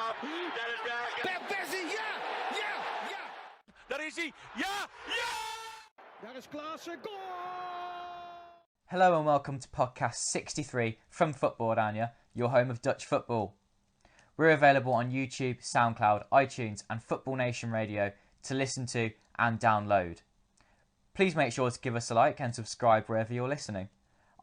Bergkamp. Daar is Bergkamp. Persie, ja! Ja! Ja! Daar is hij. Ja! Ja! Daar is Klaassen, goal! Hello and welcome to podcast 63 from Football-Oranje, your home of Dutch football. We're available on YouTube, SoundCloud, iTunes and Football Nation Radio to listen to and download. Please make sure to give us a like and subscribe wherever you're listening.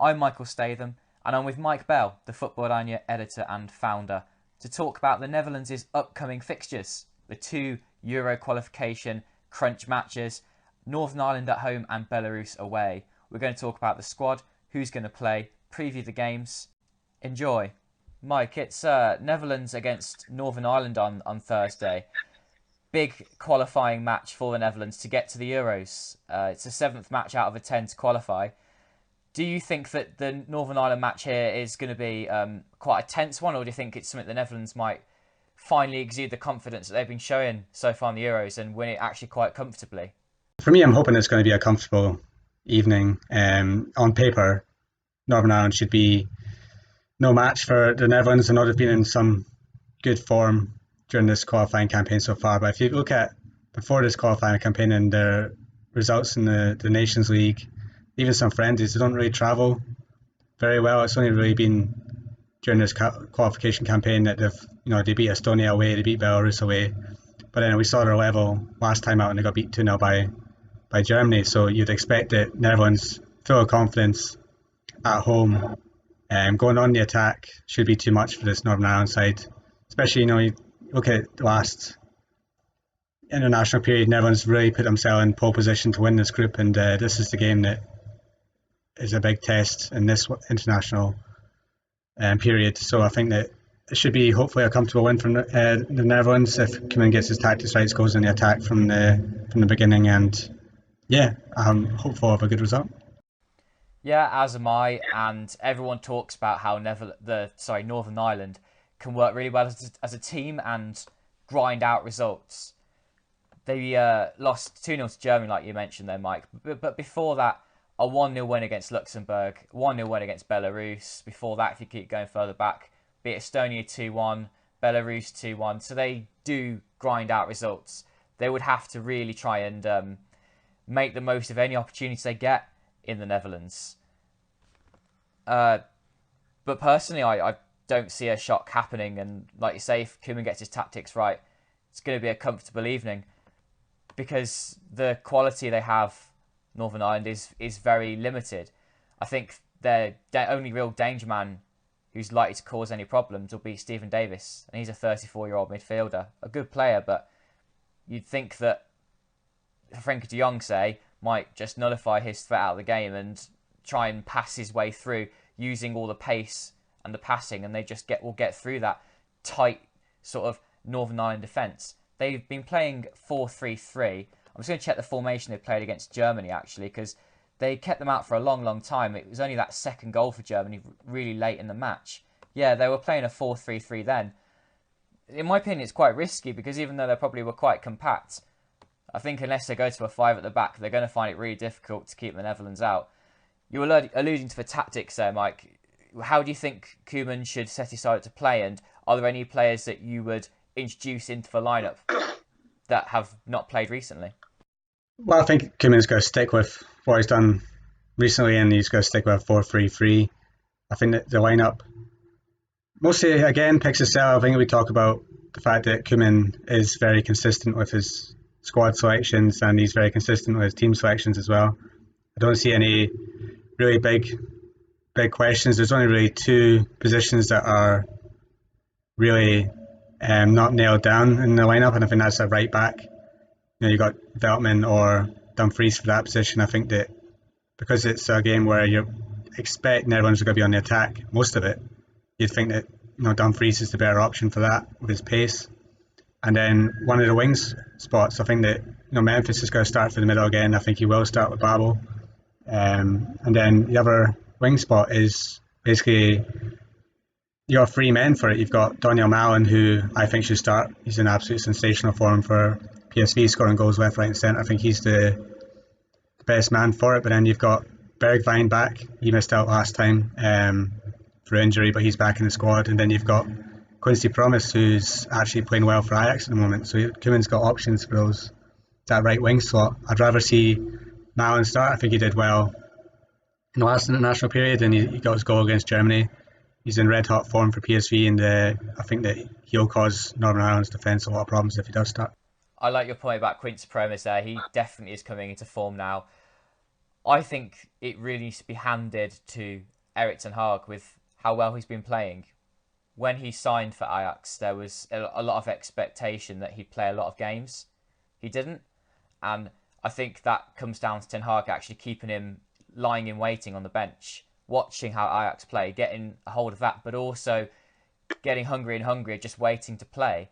I'm Michael Statham and I'm with Mike Bell, the Football-Oranje editor and founder, to talk about the Netherlands' upcoming fixtures, the 2 Euro qualification crunch matches, Northern Ireland at home and Belarus away. We're going to talk about the squad, who's going to play, preview the games. Enjoy. Mike, it's Netherlands against Northern Ireland on Thursday. Big qualifying match for the Netherlands to get to the Euros. It's the 7th match out of a 10 to qualify. Do you think that the Northern Ireland match here is going to be quite a tense one, or do you think it's something the Netherlands might finally exude the confidence that they've been showing so far in the Euros and win it actually quite comfortably? For me, I'm hoping it's going to be a comfortable evening. On paper, Northern Ireland should be no match for the Netherlands. I know they've been in some good form during this qualifying campaign so far, but if you look at before this qualifying campaign and their results in the Nations League, even some friendlies, they don't really travel very well. It's only really been during this qualification campaign that they beat Estonia away, they beat Belarus away, but then we saw their level last time out and they got beat 2-0 by Germany. So you'd expect that Netherlands, full of confidence at home, going on the attack should be too much for this Northern Ireland side. Especially, you look at the last international period, Netherlands really put themselves in pole position to win this group, and this is the game that is a big test in this international period. So I think that it should be hopefully a comfortable win from the Netherlands if Koeman gets his tactics right, goes in the attack from the beginning, and yeah, I'm hopeful of a good result. Yeah, as am I, and everyone talks about how Northern Ireland can work really well as a team and grind out results. They lost 2-0 to Germany, like you mentioned there, Mike, but before that, a 1-0 win against Luxembourg, 1-0 win against Belarus. Before that, if you keep going further back, beat Estonia 2-1, Belarus 2-1, so they do grind out results. They would have to really try and make the most of any opportunities they get in the Netherlands. But personally, I don't see a shock happening, and like you say, if Koeman gets his tactics right, it's going to be a comfortable evening because the quality they have, Northern Ireland, is very limited. I think their only real danger man who's likely to cause any problems will be Stephen Davis, and he's a 34-year-old midfielder, a good player, but you'd think that Frenkie de Jong, say, might just nullify his threat out of the game and try and pass his way through using all the pace and the passing, and they just will get through that tight sort of Northern Ireland defence. They've been playing 4-3-3. I'm just going to check the formation they played against Germany, actually, because they kept them out for a long, long time. It was only that second goal for Germany really late in the match. Yeah, they were playing a 4-3-3 then. In my opinion, it's quite risky because even though they probably were quite compact, I think unless they go to a 5 at the back, they're going to find it really difficult to keep the Netherlands out. You were alluding to the tactics there, Mike. How do you think Koeman should set his side to play, and are there any players that you would introduce into the lineup that have not played recently? Well, I think Koeman's going to stick with what he's done recently, and he's going to stick with 4-3-3. I think that the lineup mostly, again, picks itself. I think we talk about the fact that Koeman is very consistent with his squad selections, and he's very consistent with his team selections as well. I don't see any really big questions. There's only really 2 positions that are really not nailed down in the lineup, and I think that's a right back. You got Veltman or Dumfries for that position. I think that because it's a game where you expect Netherlands are going to be on the attack, most of it, you'd think that Dumfries is the better option for that with his pace. And then one of the wings spots, I think that Memphis is going to start for the middle again. I think he will start with Babel. And then the other wing spot is basically you got 3 men for it. You've got Daniel Malen, who I think should start. He's in absolute sensational form for PSV, scoring goals left, right and centre. I think he's the best man for it. But then you've got Bergwijn back. He missed out last time for injury, but he's back in the squad. And then you've got Quincy Promes, who's actually playing well for Ajax at the moment. So Koeman's got options for that right wing slot. I'd rather see Malen start. I think he did well in the last international period, and he got his goal against Germany. He's in red hot form for PSV, and I think that he'll cause Northern Ireland's defence a lot of problems if he does start. I like your point about Quincy Promes there. He definitely is coming into form now. I think it really needs to be handed to Erik ten Hag with how well he's been playing. When he signed for Ajax, there was a lot of expectation that he'd play a lot of games. He didn't. And I think that comes down to Ten Hag actually keeping him lying in waiting on the bench, watching how Ajax play, getting a hold of that, but also getting hungrier and hungrier, just waiting to play.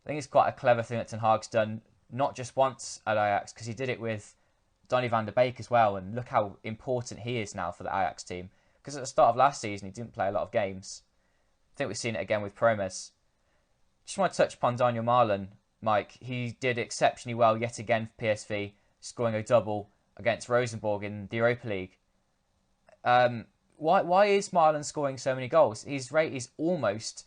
I think it's quite a clever thing that Ten Hag's done, not just once at Ajax, because he did it with Donny van der Beek as well, and look how important he is now for the Ajax team. Because at the start of last season, he didn't play a lot of games. I think we've seen it again with Promes. Just want to touch upon Daniel Malen, Mike. He did exceptionally well yet again for PSV, scoring a double against Rosenborg in the Europa League. Why is Malen scoring so many goals? His rate is almost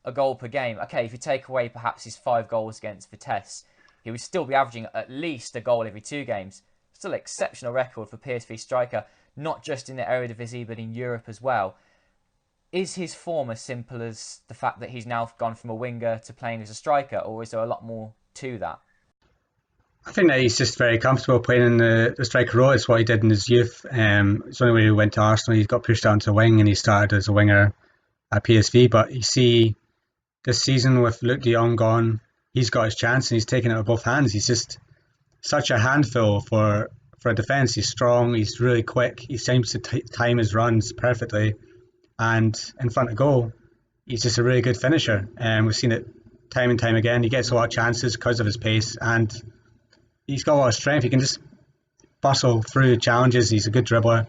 a goal per game. Okay, if you take away perhaps his 5 goals against Vitesse, he would still be averaging at least a goal every 2 games. Still an exceptional record for PSV striker, not just in the Eredivisie but in Europe as well. Is his form as simple as the fact that he's now gone from a winger to playing as a striker, or is there a lot more to that? I think that he's just very comfortable playing in the striker role. It's what he did in his youth. It's only when he went to Arsenal, he got pushed out into a wing and he started as a winger at PSV. But you see, this season with Luuk de Jong gone, he's got his chance and he's taken it with both hands. He's just such a handful for a defence. He's strong, he's really quick, he seems to time his runs perfectly. And in front of goal, he's just a really good finisher. We've seen it time and time again. He gets a lot of chances because of his pace and he's got a lot of strength. He can just bustle through challenges. He's a good dribbler.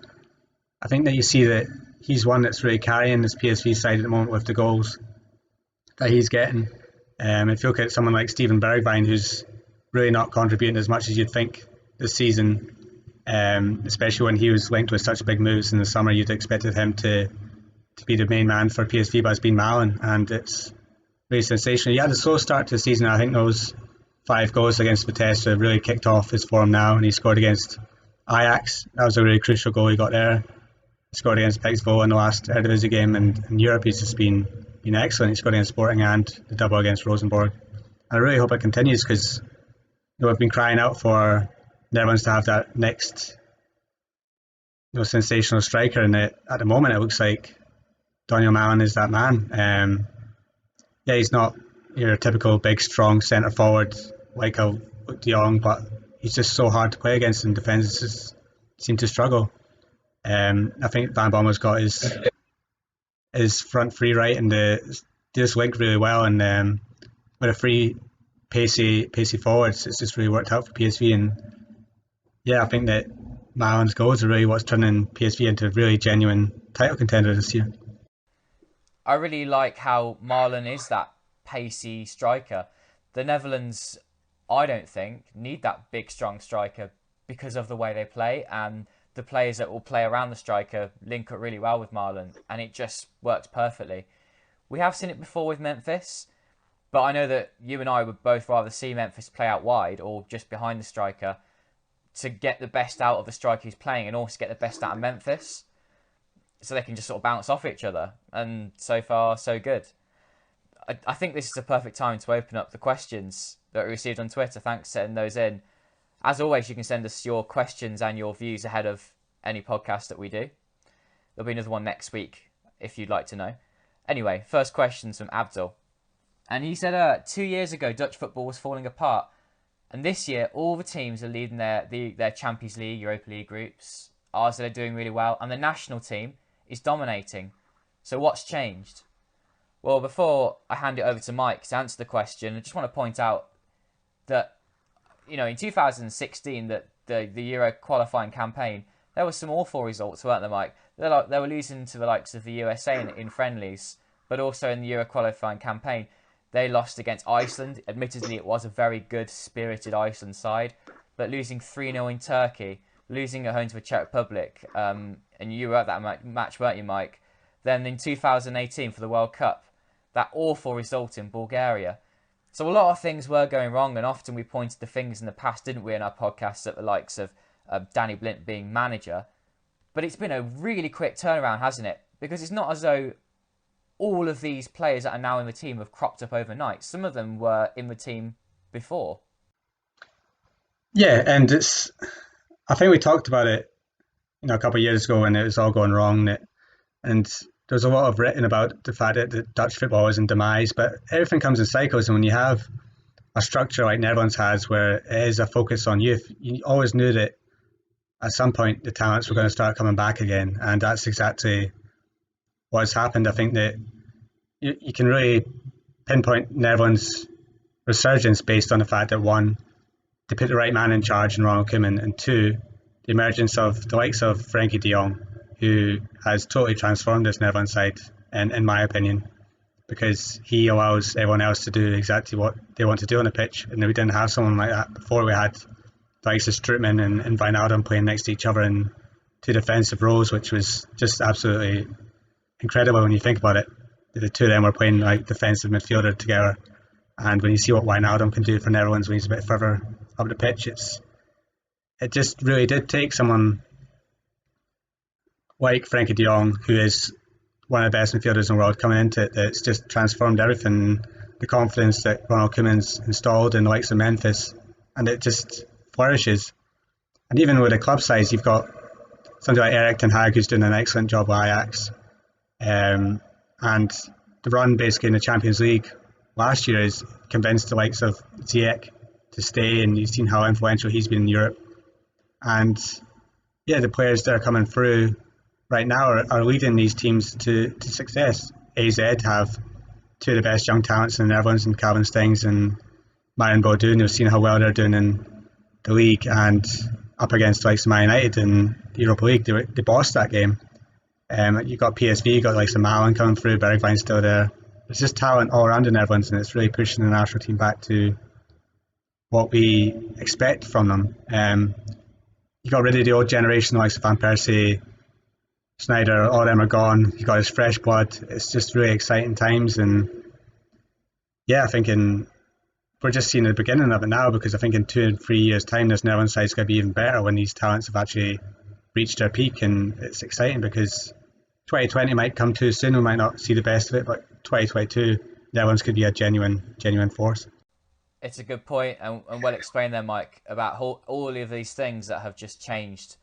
I think that you see that he's one that's really carrying this PSV side at the moment with the goals that he's getting. If you look at someone like Steven Bergwijn, who's really not contributing as much as you'd think this season, especially when he was linked with such big moves in the summer, you'd expected him to be the main man for PSV, but it's been Malen, and it's really sensational. He had a slow start to the season. I think those 5 goals against Vitesse have really kicked off his form now, and he scored against Ajax. That was a really crucial goal he got there. He scored against Pixbo in the last Eredivisie game, and in Europe he's just been excellent. He scored against Sporting and the double against Rosenborg. I really hope it continues because we've been crying out for Netherlands to have that next sensational striker, and at the moment it looks like Daniel Malen is that man. He's not your typical big, strong centre forward like a de Jong, but he's just so hard to play against, and defenders just seem to struggle. I think Van Bommel's got his front free right, and they just link really well, and with a free, pacey forwards, it's just really worked out for PSV. And I think that Malen's goals are really what's turning PSV into a really genuine title contender this year. I really like how Malen is that pacey striker. The Netherlands, I don't think, need that big, strong striker because of the way they play, and the players that will play around the striker link up really well with Malen, and it just works perfectly. We have seen it before with Memphis, but I know that you and I would both rather see Memphis play out wide or just behind the striker to get the best out of the striker who's playing and also get the best out of Memphis, so they can just sort of bounce off each other. And so far, so good. I think this is a perfect time to open up the questions that we received on Twitter. Thanks for sending those in. As always, you can send us your questions and your views ahead of any podcast that we do. There'll be another one next week if you'd like to know. Anyway, first question's from Abdul. And he said 2 years ago, Dutch football was falling apart. And this year, all the teams are leading their Champions League, Europa League groups. Ours are doing really well. And the national team is dominating. So what's changed? Well, before I hand it over to Mike to answer the question, I just want to point out that, in 2016, that the Euro qualifying campaign, there were some awful results, weren't there, Mike? They were losing to the likes of the USA in friendlies, but also in the Euro qualifying campaign, they lost against Iceland. Admittedly, it was a very good, spirited Iceland side, but losing 3-0 in Turkey, losing at home to the Czech Republic, and you were at that match, weren't you, Mike? Then in 2018 for the World Cup, that awful result in Bulgaria. So a lot of things were going wrong, and often we pointed the fingers in the past, didn't we, in our podcasts at the likes of Danny Blint being manager. But it's been a really quick turnaround, hasn't it? Because it's not as though all of these players that are now in the team have cropped up overnight. Some of them were in the team before. Yeah, and I think we talked about it, a couple of years ago when it was all going wrong, and there's a lot of written about the fact that the Dutch football was in demise, but everything comes in cycles, and when you have a structure like Netherlands has, where it is a focus on youth, you always knew that at some point the talents were going to start coming back again, and that's exactly what's happened. I think that you can really pinpoint Netherlands' resurgence based on the fact that, one, they put the right man in charge in Ronald Koeman, and two, the emergence of the likes of Frenkie de Jong, who has totally transformed this Netherlands side, in my opinion, because he allows everyone else to do exactly what they want to do on the pitch. And we didn't have someone like that before. We had the likes of Strootman and Wijnaldum playing next to each other in two defensive roles, which was just absolutely incredible when you think about it. The two of them were playing like defensive midfielder together. And when you see what Wijnaldum can do for Netherlands when he's a bit further up the pitch, it just really did take someone like Frenkie de Jong, who is one of the best midfielders in the world, coming into it, that's just transformed everything. The confidence that Ronald Koeman's installed in the likes of Memphis, and it just flourishes. And even with the club size, you've got somebody like Erik ten Hag, who's doing an excellent job with Ajax. And the run basically in the Champions League last year is convinced the likes of Ziyech to stay, and you've seen how influential he's been in Europe. And yeah, the players that are coming through right now are leading these teams to success. AZ have two of the best young talents in the Netherlands, and Calvin Stengs and Malen Boudou. You've seen how well they're doing in the league, and up against the likes of Man United in the Europa League, they bossed that game. You've got PSV, you've got the likes of Malen coming through, Bergwijn's still there. There's just talent all around the Netherlands, and it's really pushing the national team back to what we expect from them. You got rid of the old generation, the likes of Van Persie, Snyder, all of them are gone. You got his fresh blood. It's just really exciting times, and yeah, I think we're just seeing the beginning of it now, because I think in 2 and 3 years' time, this Netherlands side is going to be even better when these talents have actually reached their peak, and it's exciting because 2020 might come too soon. We might not see the best of it, but 2022, Netherlands could be a genuine force. It's a good point, and well explained there, Mike, about all of these things that have just changed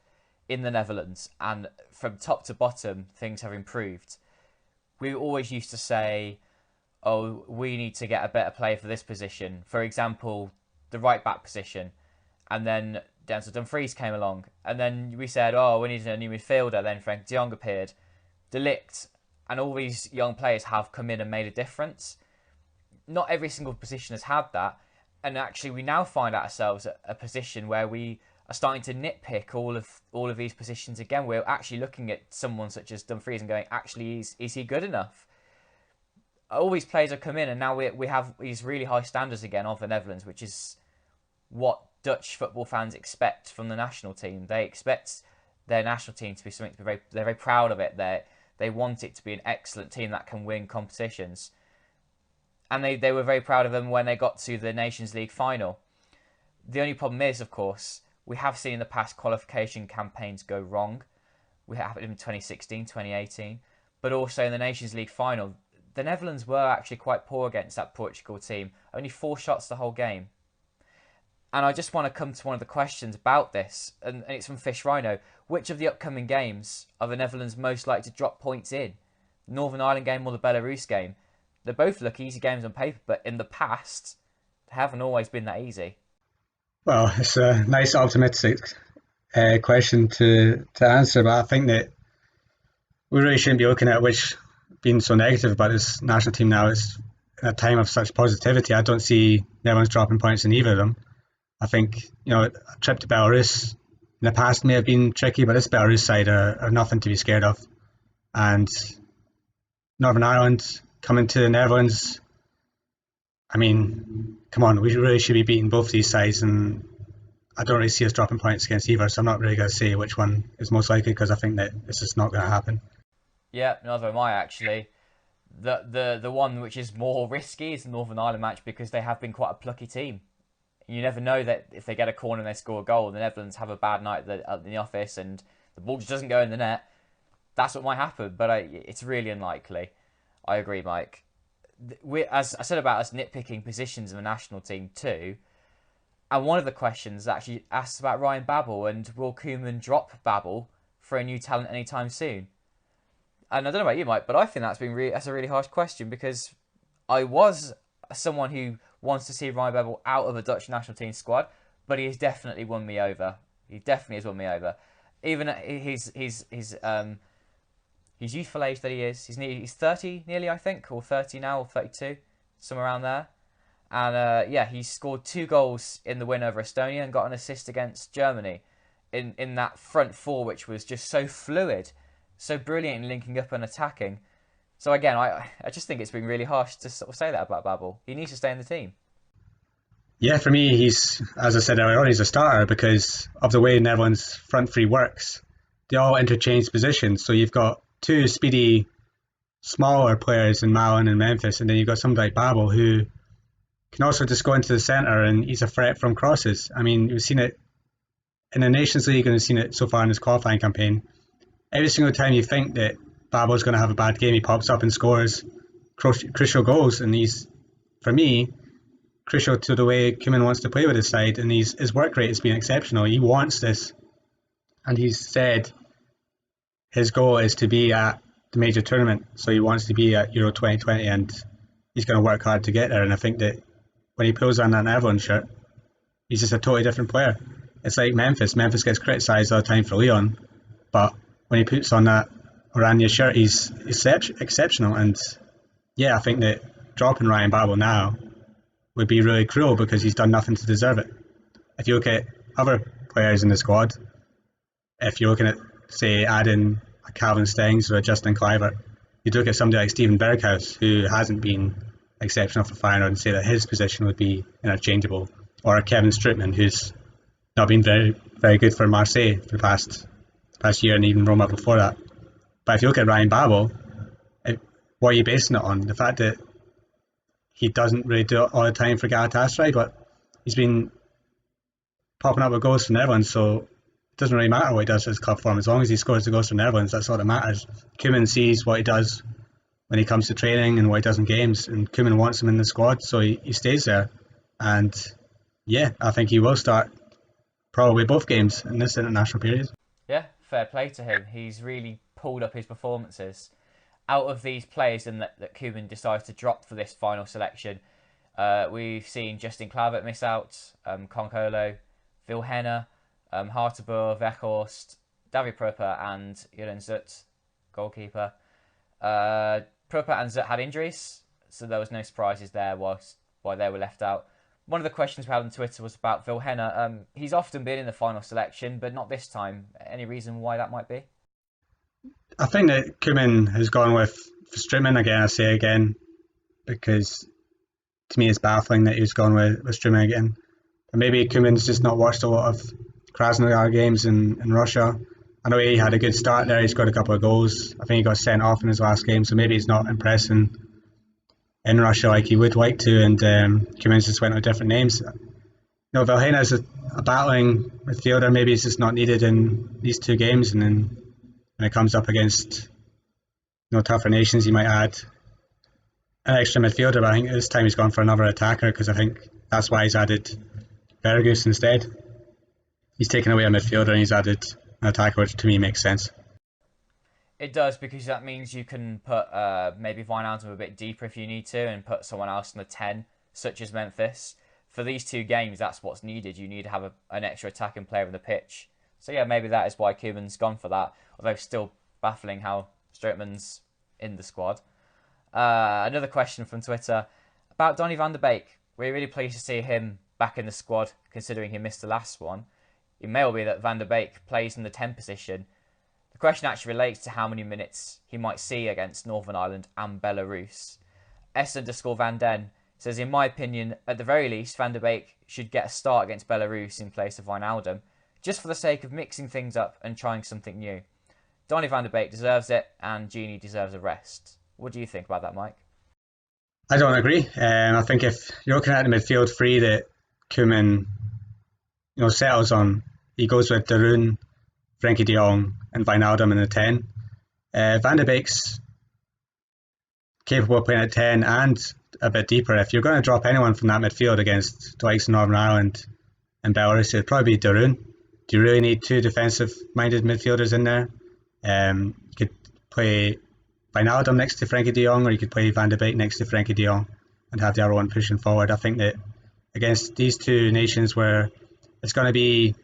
in the Netherlands, and from top to bottom, things have improved. We always used to say, oh, we need to get a better player for this position. For example, the right back position. And then Denzel Dumfries came along. And then we said, oh, we need a new midfielder. Then Frank de Jong appeared. De Ligt and all these young players have come in and made a difference. Not every single position has had that. And actually, we now find ourselves at a position where we are starting to nitpick all of these positions again. We're actually looking at someone such as Dumfries and going, actually, is he good enough? All these players have come in, and now we have these really high standards again of the Netherlands, which is what Dutch football fans expect from the national team. They expect their national team to be something they're very proud of it. They want it to be an excellent team that can win competitions. And they were very proud of them when they got to the Nations League final. The only problem is, of course, we have seen in the past qualification campaigns go wrong. We have it in 2016, 2018. But also in the Nations League final, the Netherlands were actually quite poor against that Portugal team. Only 4 shots the whole game. And I just want to come to one of the questions about this, and it's from Fish Rhino. Which of the upcoming games are the Netherlands most likely to drop points in? The Northern Ireland game or the Belarus game? They both look easy games on paper, but in the past, they haven't always been that easy. Well, it's a nice optimistic question to answer, but I think that we really shouldn't be looking at being so negative about this national team now. It's in a time of such positivity. I don't see Netherlands dropping points in either of them. I think a trip to Belarus in the past may have been tricky, but this Belarus side are nothing to be scared of. And Northern Ireland coming to the Netherlands, I mean, come on, we really should be beating both these sides, and I don't really see us dropping points against either, so I'm not really going to say which one is most likely, because I think that this is not going to happen. Yeah, neither am I, actually. The one which is more risky is the Northern Ireland match because they have been quite a plucky team. You never know that if they get a corner and they score a goal, the Netherlands have a bad night in the office and the ball just doesn't go in the net. That's what might happen, but it's really unlikely. I agree, Mike. As I said about us nitpicking positions in the national team too, and one of the questions actually asks about Ryan Babel and will Koeman drop Babel for a new talent anytime soon? And I don't know about you, Mike, but I think that's a really harsh question because I was someone who wants to see Ryan Babel out of the Dutch national team squad, but he has definitely won me over. He definitely has won me over. Even at his youthful age that he is, he's 30 nearly, I think, or 30 now, or 32, somewhere around there. And he scored 2 goals in the win over Estonia and got an assist against Germany in that front four, which was just so fluid, so brilliant in linking up and attacking. So again, I just think it's been really harsh to sort of say that about Babel. He needs to stay in the team. Yeah, for me, he's, as I said earlier on, he's a starter because of the way Netherlands front three works. They all interchange positions, so you've got 2 speedy, smaller players in Malen and Memphis, and then you've got somebody like Babel who can also just go into the centre and he's a threat from crosses. I mean, we've seen it in the Nations League and we've seen it so far in his qualifying campaign. Every single time you think that Babel's going to have a bad game, he pops up and scores crucial goals, and he's, for me, crucial to the way Koeman wants to play with his side, and his work rate has been exceptional. He wants this, and he's said his goal is to be at the major tournament, so he wants to be at Euro 2020, and he's going to work hard to get there. And I think that when he pulls on that Netherlands shirt, he's just a totally different player. It's like Memphis. Memphis gets criticised all the time for Leon, but when he puts on that Oranje shirt, he's exceptional. And yeah, I think that dropping Ryan Babel now would be really cruel because he's done nothing to deserve it. If you look at other players in the squad, if you're looking at, say, adding a Calvin Stengs or a Justin Kluivert, you look at somebody like Steven Berghuis, who hasn't been exceptional for Feyenoord, and say that his position would be interchangeable, or a Kevin Strootman, who's not been very, very good for Marseille for the past year and even Roma before that. But if you look at Ryan Babel, what are you basing it on? The fact that he doesn't really do it all the time for Galatasaray, but he's been popping up with goals for Netherlands, so it doesn't really matter what he does for his club form. As long as he scores the goals for Netherlands, that's all that matters. Koeman sees what he does when he comes to training and what he does in games, and Koeman wants him in the squad, so he stays there. And yeah, I think he will start probably both games in this international period. Yeah, fair play to him. He's really pulled up his performances. Out of these players that Koeman decides to drop for this final selection, we've seen Justin Kluivert miss out, Konkolo, Vilhena, Harteboer, Weghorst, David Prupper and Jeroen Zut, goalkeeper. Prupper and Zut had injuries, so there was no surprises there why they were left out. One of the questions we had on Twitter was about Vilhena. He's often been in the final selection, but not this time. Any reason why that might be? I think that Koeman has gone with Strootman again, I say again, because to me it's baffling that he's gone with Strootman again. And maybe Koeman's just not watched a lot of Krasnodar games in Russia. I know he had a good start there, he's got a couple of goals. I think he got sent off in his last game, so maybe he's not impressing in Russia like he would like to, and Koeman's just went with different names. Vilhena's a battling midfielder, maybe he's just not needed in these 2 games, and then when it comes up against tougher nations, he might add an extra midfielder, but I think this time he's gone for another attacker because I think that's why he's added Berghuis instead. He's taken away a midfielder and he's added an attacker, which to me makes sense. It does, because that means you can put maybe Wijnaldum a bit deeper if you need to and put someone else in the 10, such as Memphis. For these 2 games, that's what's needed. You need to have an extra attacking player on the pitch. So yeah, maybe that is why Koeman's gone for that, although still baffling how Strootman's in the squad. Another question from Twitter about Donny van der Beek. We're really pleased to see him back in the squad, considering he missed the last one. It may well be that van der Beek plays in the 10 position. The question actually relates to how many minutes he might see against Northern Ireland and Belarus. S_Van Den says, in my opinion, at the very least, van der Beek should get a start against Belarus in place of Wijnaldum, just for the sake of mixing things up and trying something new. Donny van der Beek deserves it, and Genie deserves a rest. What do you think about that, Mike? I don't agree. I think if you're looking at the midfield three that Koeman, settles on, he goes with De Roon, Frenkie de Jong, and Wijnaldum in the 10. Van de Beek's capable of playing at 10 and a bit deeper. If you're going to drop anyone from that midfield against the likes of Northern Ireland and Belarus, it'd probably be De Roon. Do you really need two defensive-minded midfielders in there? You could play Wijnaldum next to Frenkie de Jong, or you could play Van de Beek next to Frenkie de Jong and have the other one pushing forward. I think that against these two nations where it's going to be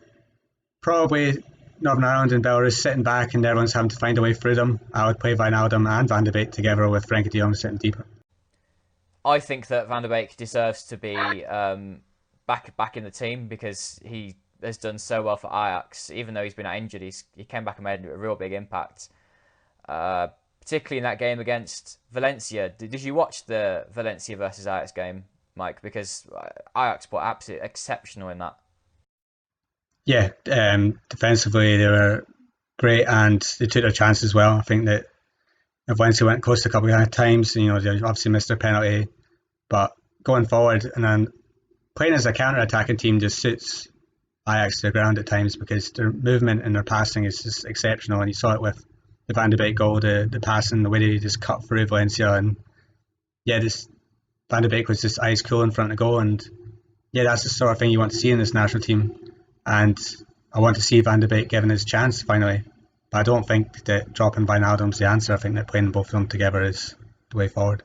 probably Northern Ireland and Belarus sitting back and everyone's having to find a way through them, I would play Wijnaldum and Van de Beek together with Frenkie de Jong sitting deeper. I think that Van der Beek deserves to be back in the team because he has done so well for Ajax. Even though he's been injured, he came back and made a real big impact. Particularly in that game against Valencia. Did you watch the Valencia versus Ajax game, Mike? Because Ajax were absolutely exceptional in that. Yeah, defensively they were great and they took their chances as well. I think that Valencia went close a couple of times. They obviously missed their penalty, but going forward and then playing as a counter-attacking team just suits Ajax to the ground at times because their movement and their passing is just exceptional. And you saw it with the Van de Beek goal, the passing, the way they just cut through Valencia, and this Van de Beek was just eyes cool in front of the goal, and that's the sort of thing you want to see in this national team. And I want to see Van de Beek given his chance finally. But I don't think that dropping Wijnaldum's the answer. I think that playing both of them together is the way forward.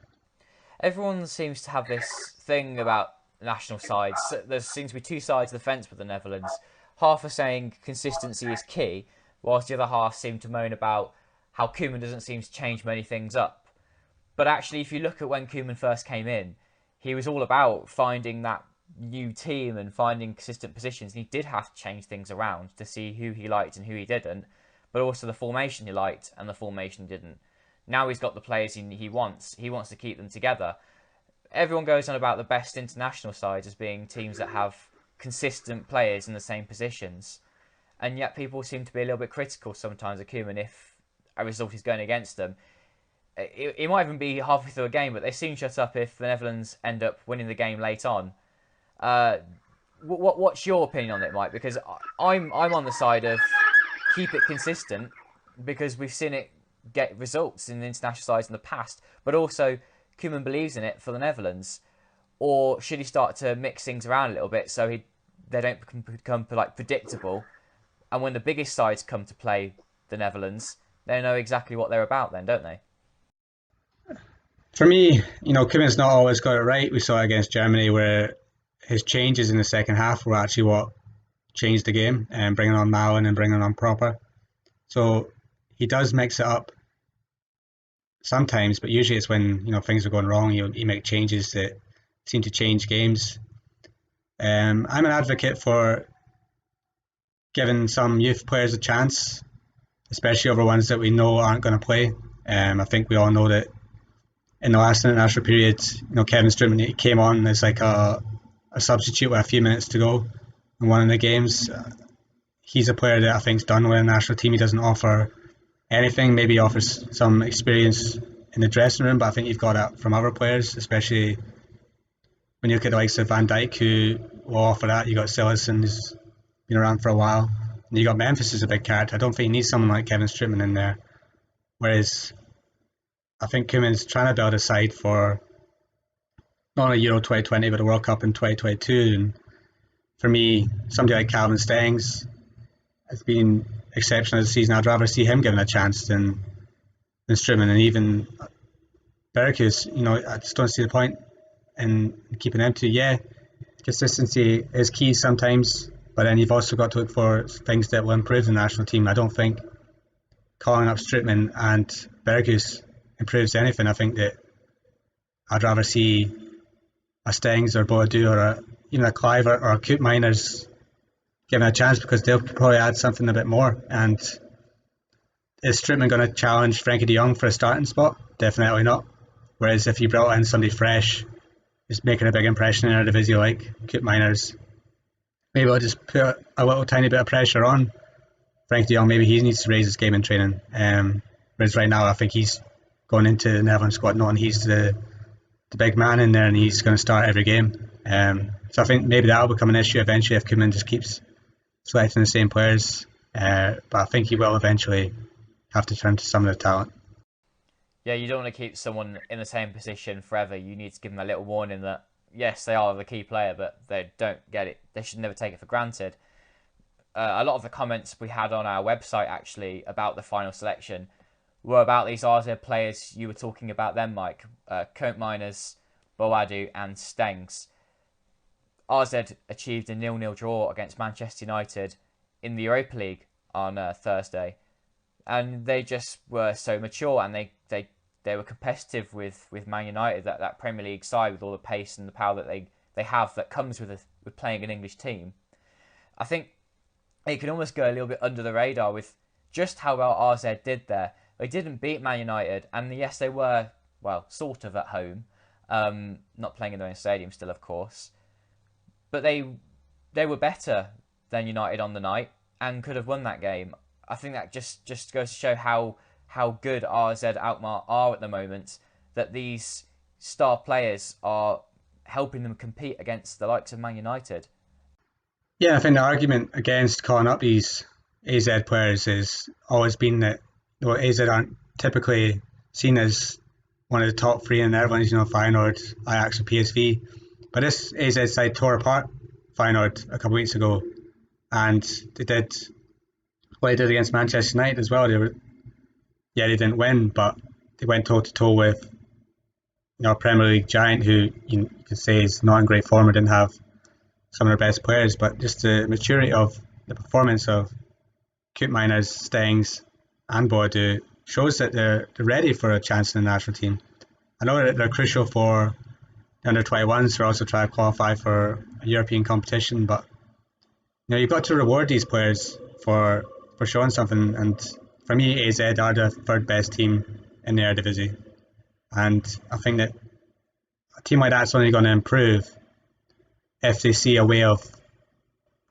Everyone seems to have this thing about national sides. There seems to be two sides of the fence with the Netherlands. Half are saying consistency is key, whilst the other half seem to moan about how Koeman doesn't seem to change many things up. But actually, if you look at when Koeman first came in, he was all about finding that new team and finding consistent positions. And he did have to change things around to see who he liked and who he didn't, but also the formation he liked and the formation he didn't. Now he's got the players he wants. He wants to keep them together. Everyone goes on about the best international sides as being teams that have consistent players in the same positions. And yet people seem to be a little bit critical sometimes of Koeman if a result is going against them. It might even be halfway through a game, but they soon shut up if the Netherlands end up winning the game late on. What's your opinion on it, Mike? Because I'm on the side of keep it consistent because we've seen it get results in the international sides in the past, but also Koeman believes in it for the Netherlands. Or should he start to mix things around a little bit so they don't become like predictable, and when the biggest sides come to play the Netherlands, they know exactly what they're about then, don't they? For me, Koeman's not always got it right. We saw it against Germany where his changes in the second half were actually what changed the game, and bringing on Malen and bringing on Proper. So he does mix it up sometimes, but usually it's when things are going wrong. He make changes that seem to change games. I'm an advocate for giving some youth players a chance, especially over ones that we know aren't going to play. I think we all know that in the last international period, Kevin Strootman, he came on as like a substitute with a few minutes to go in one of the games. He's a player that I think's done with a national team. He doesn't offer anything. Maybe he offers some experience in the dressing room, but I think you've got that from other players, especially when you look at the likes of Van Dijk, who will offer that. You got Sillerson, who's been around for a while, and you got Memphis as a big character. I don't think you need someone like Kevin Strootman in there. Whereas I think Koeman's trying to build a side for not only Euro 2020 but the World Cup in 2022. And for me, somebody like Calvin Stengs has been exceptional this season. I'd rather see him given a chance than Strootman, and even Berkus. I just don't see the point in keeping them two. Yeah, consistency is key sometimes, but then you've also got to look for things that will improve the national team. I don't think calling up Strootman and Berkus improves anything. I think that I'd rather see a Stengs or Boadu or even a Cliver or a Coop Miners given a chance, because they'll probably add something a bit more. And is Strootman going to challenge Frenkie de Jong for a starting spot? Definitely not. Whereas if you brought in somebody fresh, just making a big impression in a division like Coop Miners, maybe I'll just put a little tiny bit of pressure on Frenkie de Jong. Maybe he needs to raise his game in training. Whereas right now, I think he's going into the Netherlands squad, knowing he's the big man in there and he's going to start every game. So I think maybe that'll become an issue eventually if Koeman just keeps selecting the same players. But I think he will eventually have to turn to some of the talent. Yeah, you don't want to keep someone in the same position forever. You need to give them a little warning that, yes, they are the key player, but they don't get it. They should never take it for granted. A lot of the comments we had on our website, actually, about the final selection were about these RZ players. You were talking about them, Mike. Koopmeiners, Boadu and Stengs. RZ achieved a 0-0 draw against Manchester United in the Europa League on Thursday. And they just were so mature, and they were competitive with Man United, that Premier League side, with all the pace and the power that they have that comes with playing an English team. I think it can almost go a little bit under the radar with just how well RZ did there. They didn't beat Man United, and yes, they were, well, sort of at home, not playing in their own stadium still, of course. But they were better than United on the night and could have won that game. I think that just goes to show how good RZ Alkmaar are at the moment, that these star players are helping them compete against the likes of Man United. Yeah, I think the argument against calling up these AZ players has always been that AZ aren't typically seen as one of the top three in the Netherlands, Feyenoord, Ajax or PSV. But this AZ side tore apart Feyenoord a couple of weeks ago, and they did what they did against Manchester United as well. They didn't win, but they went toe to toe with a Premier League giant who you could say is not in great form or didn't have some of their best players. But just the maturity of the performance of Koopmeiners, Stengs and Boadu shows that they're ready for a chance in the national team. I know that they're crucial for the under-21s who are also trying to qualify for a European competition, but you've got to reward these players for showing something. And for me, AZ are the third best team in the Eredivisie, and I think that a team like that's only going to improve if they see a way of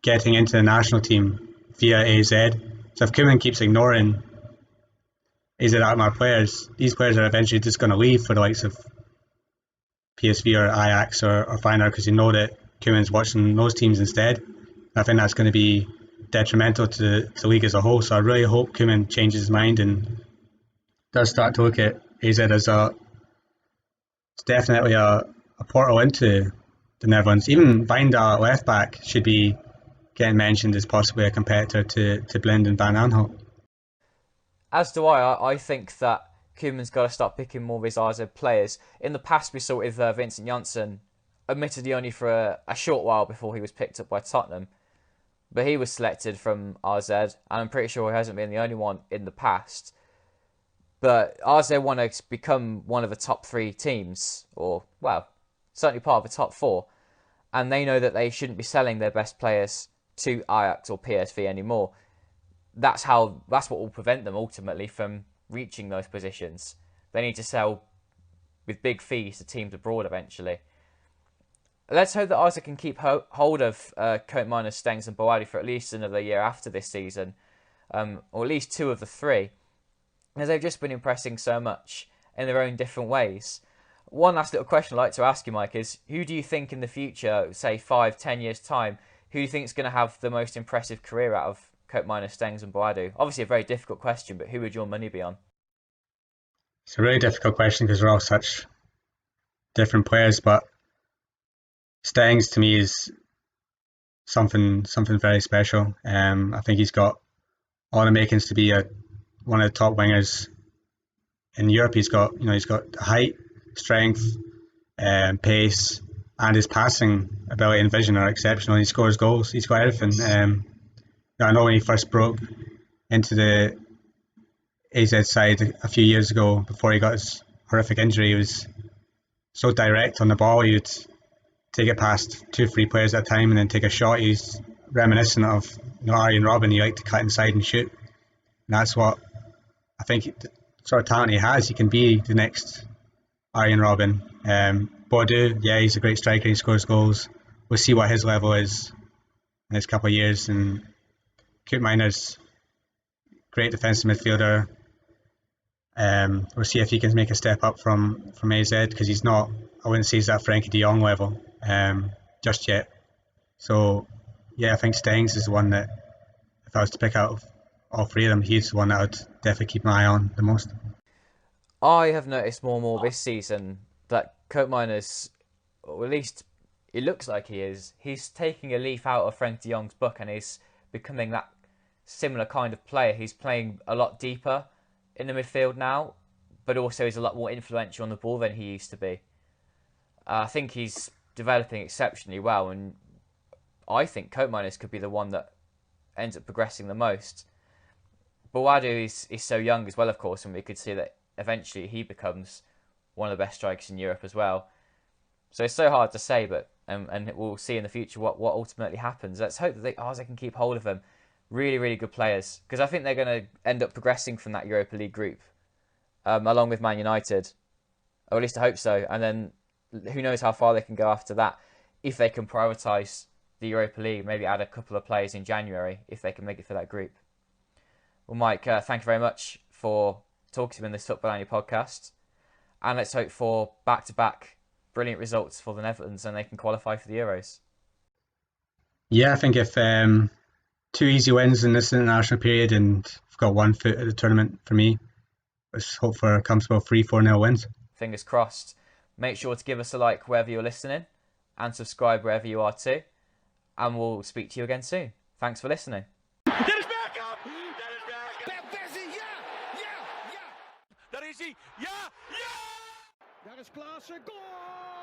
getting into the national team via AZ. So if Koeman keeps ignoring AZ Alkmaar players, these players are eventually just going to leave for the likes of PSV or Ajax or Feyenoord, because that Koeman's watching those teams instead. I think that's going to be detrimental to the league as a whole. So I really hope Koeman changes his mind and does start to look at AZ as it's definitely a portal into the Netherlands. Even Wijndal left back should be getting mentioned as possibly a competitor to Blind and Van Aanholt. As do I. I think that Koeman's got to start picking more of his RZ players. In the past, we saw with Vincent Janssen, admittedly only for a short while before he was picked up by Tottenham. But he was selected from RZ, and I'm pretty sure he hasn't been the only one in the past. But RZ want to become one of the top three teams, or, well, certainly part of the top four. And they know that they shouldn't be selling their best players to Ajax or PSV anymore. That's what will prevent them ultimately from reaching those positions. They need to sell with big fees to teams abroad eventually. Let's hope that RZ can keep hold of Koopmeiners, Stengs and Boadu for at least another year after this season, or at least two of the three, as they've just been impressing so much in their own different ways. One last little question I'd like to ask you, Mike, is who do you think in the future, say 5-10 years time, who do you think is going to have the most impressive career out of Koopmeiners, Stengs and Boadu? Obviously a very difficult question, but who would your money be on? It's a really difficult question because they're all such different players, but Stengs to me is something very special. I think he's got all the makings to be one of the top wingers in Europe. He's got height, strength, pace, and his passing ability and vision are exceptional. He scores goals. He's got everything. I know when he first broke into the AZ side a few years ago, before he got his horrific injury, he was so direct on the ball. He would take it past 2-3 players at a time and then take a shot. He's reminiscent of Arjen Robben. He liked to cut inside and shoot. And that's what I think the sort of talent he has. He can be the next Arjen Robben. Boadu, he's a great striker. He scores goals. We'll see what his level is in the next couple of years. And Koopmeiners, great defensive midfielder. We'll see if he can make a step up from AZ, because he's not, I wouldn't say he's at Frankie de Jong level just yet. So yeah, I think Stengs is the one that, if I was to pick out of all three of them, he's the one that I'd definitely keep my eye on the most. I have noticed more and more this season that Koopmeiners, or at least it looks like he is, he's taking a leaf out of Frank de Jong's book and is becoming that similar kind of player. He's playing a lot deeper in the midfield now, but also is a lot more influential on the ball than he used to be. I think he's developing exceptionally well, and I think Koopmeiners could be the one that ends up progressing the most. Boadu is so young as well, of course, and we could see that eventually he becomes one of the best strikers in Europe as well. So it's so hard to say, but and we'll see in the future what ultimately happens. Let's hope that they can keep hold of them. Really, really good players, because I think they're going to end up progressing from that Europa League group, along with Man United, or at least I hope so. And then who knows how far they can go after that, if they can prioritise the Europa League, maybe add a couple of players in January if they can make it for that group. Well, Mike, thank you very much for talking to me in this Football-Oranje podcast, and let's hope for back-to-back brilliant results for the Netherlands and they can qualify for the Euros. Yeah, I think if 2 easy wins in this international period, and we've got 1 foot at the tournament for me, let's hope for a comfortable 3-4-0 wins. Fingers crossed. Make sure to give us a like wherever you're listening and subscribe wherever you are too. And we'll speak to you again soon. Thanks for listening. That is back up. That is back up. Ja! Daar is hij. Ja, ja. Daar is Klaassen. Goal!